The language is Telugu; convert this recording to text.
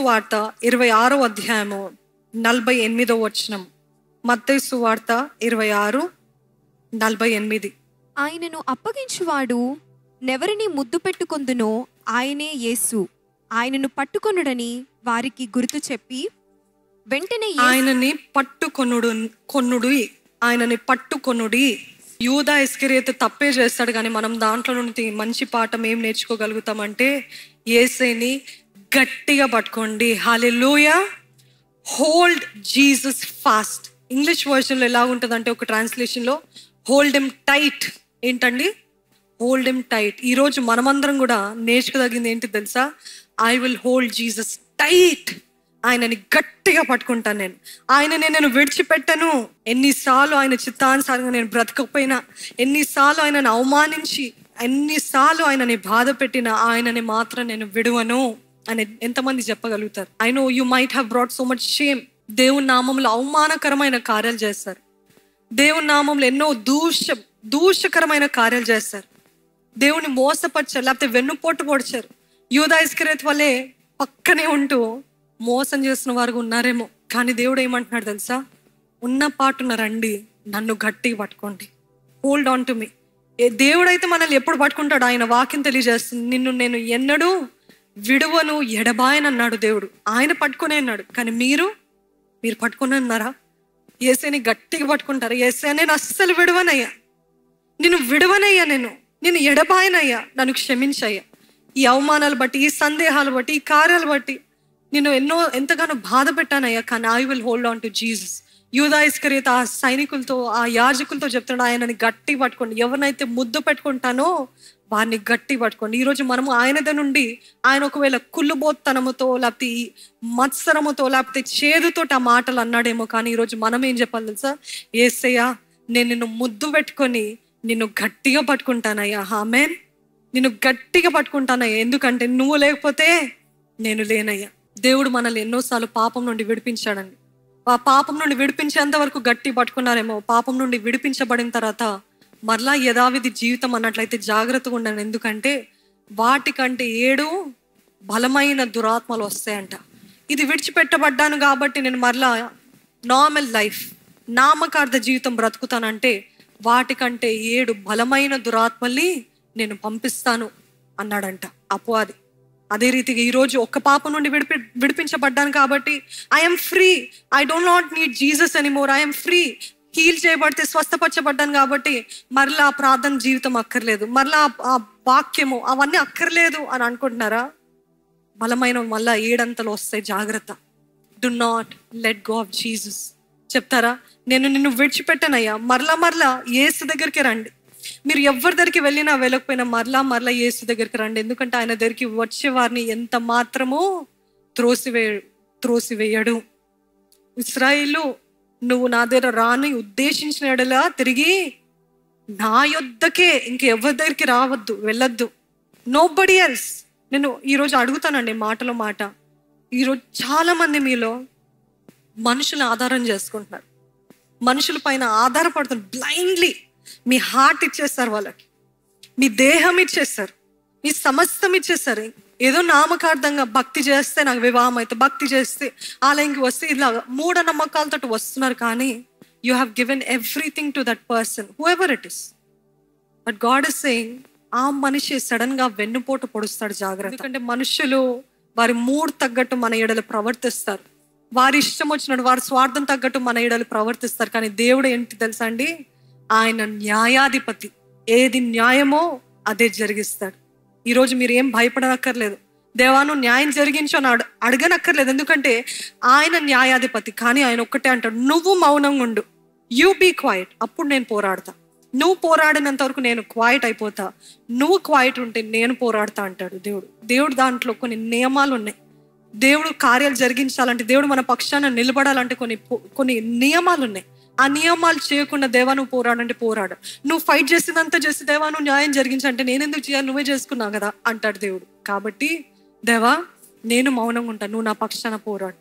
సువార్త 26వ అధ్యాయము 48వ వచనం. మత్తయి సువార్త 26:48. ఆయనను అప్పగించువాడు నెవరిని ముద్దు పెట్టుకొందునో ఆయనే యేసు. ఆయనను పట్టుకొనుడని వారికి గుర్తు చెప్పి వెంటనే ఆయనని పట్టుకొనుడి. యూదా ఇస్కరియోతు తప్పే చేస్తాడు, కానీ మనం దాంట్లో నుండి మంచి పాఠం ఏం నేర్చుకోగలుగుతామంటే యేసుని గట్టిగా పట్టుకోండి. Hallelujah. Hold Jesus fast. English వర్షన్లో ఎలా ఉంటుందంటే ఒక ట్రాన్స్లేషన్లో హోల్డ్ హిమ్ టైట్. ఏంటండి? Hold him tight. ఈరోజు మనమందరం కూడా నేర్చుకోదగింది ఏంటి తెలుసా? I will hold Jesus tight. ఆయనని గట్టిగా పట్టుకుంటాను నేను. ఆయనని నేను విడిచిపెట్టను. ఎన్నిసార్లు ఆయన చిత్తానుసారంగా నేను బ్రతకపోయినా, ఎన్నిసార్లు ఆయనను అవమానించి, ఎన్నిసార్లు ఆయనని బాధ పెట్టినా ఆయనని మాత్రం నేను విడువను అని ఎంతమంది చెప్పగలుగుతారు? I know you might have brought so much shame. దేవుని నామంలో అవమానకరమైన కార్యాలు చేస్తారు. దేవుని నామంలో ఎన్నో దూషకరమైన కార్యాలు చేస్తారు. దేవుని మోసపరిచారు, లేకపోతే వెన్నుపోటు పొడిచారు. యూదా ఇస్కరియోతు వల్లే పక్కనే ఉంటూ మోసం చేస్తున్న వారు ఉన్నారేమో. కానీ దేవుడు ఏమంటున్నాడు తెలుసా? ఉన్న పాటున రండి, నన్ను గట్టిగా పట్టుకోండి. Hold on to me. దేవుడైతే మనల్ని ఎప్పుడు పట్టుకుంటాడు? ఆయన వాక్యం తెలియజేస్తుంది, నిన్ను నేను ఎన్నడూ విడువను ఎడబాయని అన్నాడు దేవుడు. ఆయన పట్టుకునే అన్నాడు. కానీ మీరు పట్టుకుని అన్నారా? యేసుని గట్టిగా పట్టుకుంటారు. యేసయ్యా నేను అస్సలు విడువనయ్యా, నిన్ను విడువనయ్యా, నేను ఎడబాయనయ్యా, నన్ను క్షమించయ్యా. ఈ అవమానాలు బట్టి, ఈ సందేహాలు బట్టి, ఈ కార్యాలు బట్టి నేను ఎంతగానో బాధ పెట్టానయ్యా, కానీ I will hold on to Jesus. యూదా ఇస్కరియోతు ఆ సైనికులతో, ఆ యాజకులతో చెప్తున్నాడు, ఆయనని గట్టి పట్టుకోండి. ఎవరినైతే ముద్దు పెట్టుకుంటానో వారిని గట్టి పట్టుకోండి. ఈరోజు మనము ఆయన నుండి, ఆయన ఒకవేళ కుళ్ళుబోత్తనముతో, లేకపోతే మత్సరముతో, లేకపోతే చేదుతో ఆ మాటలు అన్నాడేమో. కానీ ఈరోజు మనం ఏం చెప్పాలి తెలుసా? యేసయ్యా నేను నిన్ను ముద్దు పెట్టుకొని నిన్ను గట్టిగా పట్టుకుంటానయ్యా. ఆమేన్. నిన్ను గట్టిగా పట్టుకుంటానయ్యా, ఎందుకంటే నువ్వు లేకపోతే నేను లేనయ్యా. దేవుడు మనల్ని ఎన్నోసార్లు పాపం నుండి విడిపించాడండి. ఆ పాపం నుండి విడిపించేంత వరకు గట్టి పట్టుకున్నారేమో. పాపం నుండి విడిపించబడిన తర్వాత మరలా యథావిధి జీవితం అన్నట్లయితే జాగ్రత్తగా ఉండండి. ఎందుకంటే వాటికంటే 7 బలమైన దురాత్మలు వస్తాయంట. ఇది విడిచిపెట్టబడ్డాను కాబట్టి నేను మరలా నార్మల్ లైఫ్, నామకార్థ జీవితం బ్రతుకుతానంటే వాటికంటే 7 బలమైన దురాత్మల్ని నేను పంపిస్తాను అన్నాడంట అపవాది. అదే రీతిగా ఈరోజు ఒక్క పాపం నుండి విడిపించబడ్డాను కాబట్టి I'm free. I don't not need Jesus anymore. I'm free. Heal చేయబడితే స్వస్థపరచబడ్డాను కాబట్టి మరలా ప్రార్థన జీవితం అక్కర్లేదు, మరలా ఆ వాక్యము అవన్నీ అక్కర్లేదు అని అనుకుంటున్నారా? బలమైన మళ్ళా 7 అంతలు వస్తాయి. జాగ్రత్త. Do not let go of Jesus. చెప్తారా? నేను నిన్ను విడిచిపెట్టనయ్యా. మరలా యేసు దగ్గరికి రండి. మీరు ఎవరి దగ్గరికి వెళ్ళినా వెళ్ళకపోయినా మరలా యేసు దగ్గరికి రండి. ఎందుకంటే ఆయన దగ్గరికి వచ్చే వారిని ఎంత మాత్రమో త్రోసివేయడు. ఇశ్రాయేలు, నువ్వు నా దగ్గర రాని ఉద్దేశించిన ఎడలా తిరిగి నా యొద్దకే, ఇంకెవరి దగ్గరికి రావద్దు, వెళ్ళొద్దు. Nobody else. నేను ఈరోజు అడుగుతానండి మాటలో మాట. ఈరోజు చాలా మంది మీలో మనుషులను ఆధారం చేసుకుంటున్నారు, మనుషుల పైన ఆధారపడుతున్నారు. బ్లైండ్లీ మీ హార్ట్ ఇచ్చేస్తారు వాళ్ళకి, మీ దేహం ఇచ్చేస్తారు, మీ సమస్తం ఇచ్చేస్తారు. ఏదో నామకార్థంగా భక్తి చేస్తే నాకు వివాహం అయితే, భక్తి చేస్తే ఆలయంకి వస్తే, ఇలా మూఢనమ్మకాలతో వస్తున్నారు. కానీ you have given everything to that person, who ever it is. But God is saying, ఆ మనిషి సడన్ గా వెన్నుపోటు పొడుస్తాడు. జాగ్రత్త. ఎందుకంటే మనుషులు వారి మూడ్ తగ్గట్టు మన ఎడలు ప్రవర్తిస్తారు, వారి ఇష్టం వచ్చినట్టు, వారి స్వార్థం తగ్గట్టు మన ఎడలు ప్రవర్తిస్తారు. కానీ దేవుడు ఏంటి తెలుసా అండి? ఆయన న్యాయాధిపతి. ఏది న్యాయమో అదే జరిగిస్తాడు. ఈరోజు మీరు ఏం భయపడనక్కర్లేదు. దేవాను న్యాయం జరిగించు అని అడగనక్కర్లేదు. ఎందుకంటే ఆయన న్యాయాధిపతి. కానీ ఆయన ఒక్కటే అంటాడు, నువ్వు మౌనంగా ఉండు, యూ బీ క్వైట్, అప్పుడు నేను పోరాడతా. నువ్వు పోరాడినంత వరకు నేను క్వైట్ అయిపోతా, నువ్వు క్వైట్ ఉంటే నేను పోరాడతా అంటాడు దేవుడు. దాంట్లో కొన్ని నియమాలు ఉన్నాయి. దేవుడు కార్యాలు జరిగించాలంటే, దేవుడు మన పక్షాన నిలబడాలంటే కొన్ని నియమాలు ఉన్నాయి. ఆ నియమాలు చేయకుండా దేవా నువ్వు పోరాడంటే పోరాడు. నువ్వు ఫైట్ చేసినంత చేసి దేవా నువ్వు న్యాయం జరిగించంటే నేను ఎందుకు చేయాలి, నువ్వే చేసుకున్నావు కదా అంటాడు దేవుడు. కాబట్టి దేవా నేను మౌనంగా ఉంటాను, నువ్వు నా పక్షాన పోరాడు.